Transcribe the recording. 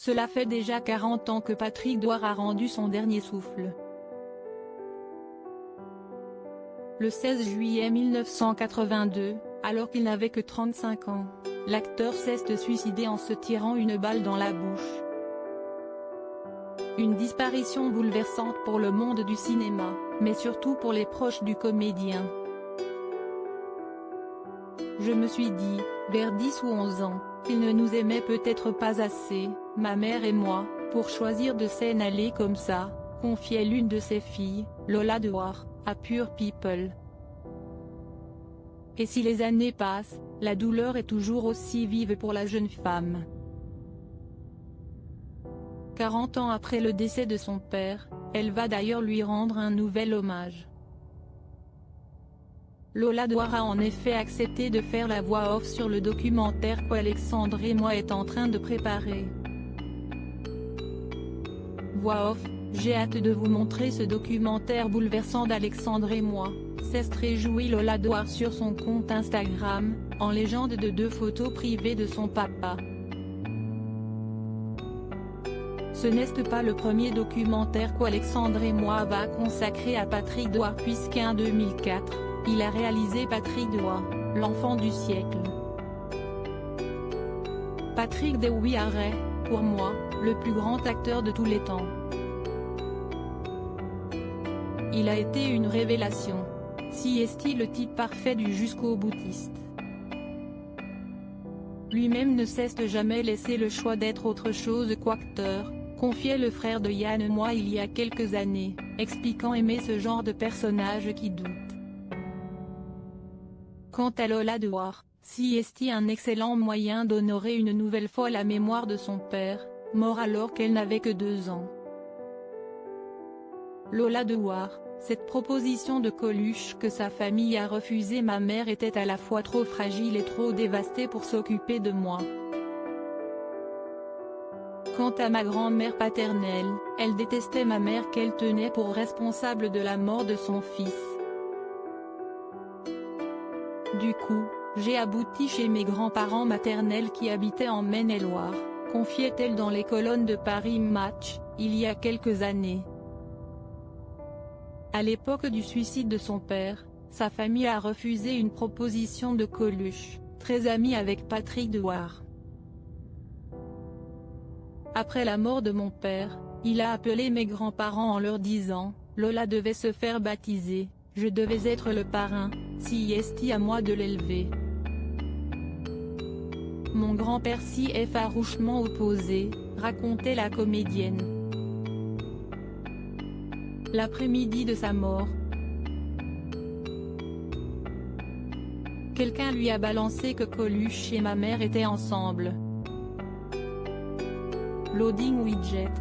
Cela fait déjà 40 ans que Patrick Douar a rendu son dernier souffle. Le 16 juillet 1982, alors qu'il n'avait que 35 ans, l'acteur cesse de suicider en se tirant une balle dans la bouche. Une disparition bouleversante pour le monde du cinéma, mais surtout pour les proches du comédien. Je me suis dit, vers 10 ou 11 ans, qu'il ne nous aimait peut-être pas assez, ma mère et moi, pour choisir de s'en aller comme ça, confiait l'une de ses filles, Lola Douar, à Pure People. Et si les années passent, la douleur est toujours aussi vive pour la jeune femme. 40 ans après le décès de son père, elle va d'ailleurs lui rendre un nouvel hommage. Lola Douar a en effet accepté de faire la voix off sur le documentaire qu'Alexandre et moi est en train de préparer. Voix off, j'ai hâte de vous montrer ce documentaire bouleversant d'Alexandre et moi, s'est réjouie Lola Douar sur son compte Instagram, en légende de 2 photos privées de son papa. Ce n'est pas le premier documentaire qu'Alexandre et moi va consacrer à Patrick Douar puisqu'en 2004, il a réalisé Patrick Douar, l'enfant du siècle. Patrick Douar est, pour moi, le plus grand acteur de tous les temps. Il a été une révélation. Si est-il le type parfait du jusqu'au boutiste. Lui-même ne cesse de jamais laisser le choix d'être autre chose qu'acteur, confiait le frère de Yann Moix il y a quelques années, expliquant aimer ce genre de personnage qui doute. Quant à Lola Douar, si est un excellent moyen d'honorer une nouvelle fois la mémoire de son père, mort alors qu'elle n'avait que 2 ans. Lola Douar, cette proposition de Coluche que sa famille a refusée. Ma mère était à la fois trop fragile et trop dévastée pour s'occuper de moi. Quant à ma grand-mère paternelle, elle détestait ma mère qu'elle tenait pour responsable de la mort de son fils. Du coup, j'ai abouti chez mes grands-parents maternels qui habitaient en Maine-et-Loire, confiait-elle dans les colonnes de Paris Match, il y a quelques années. À l'époque du suicide de son père, sa famille a refusé une proposition de Coluche, très ami avec Patrick Douar. Après la mort de mon père, il a appelé mes grands-parents en leur disant, Lola devait se faire baptiser, je devais être le parrain, si est à moi de l'élever. Mon grand-père s'y est farouchement opposé, racontait la comédienne. L'après-midi de sa mort, quelqu'un lui a balancé que Coluche et ma mère étaient ensemble. Loading widget.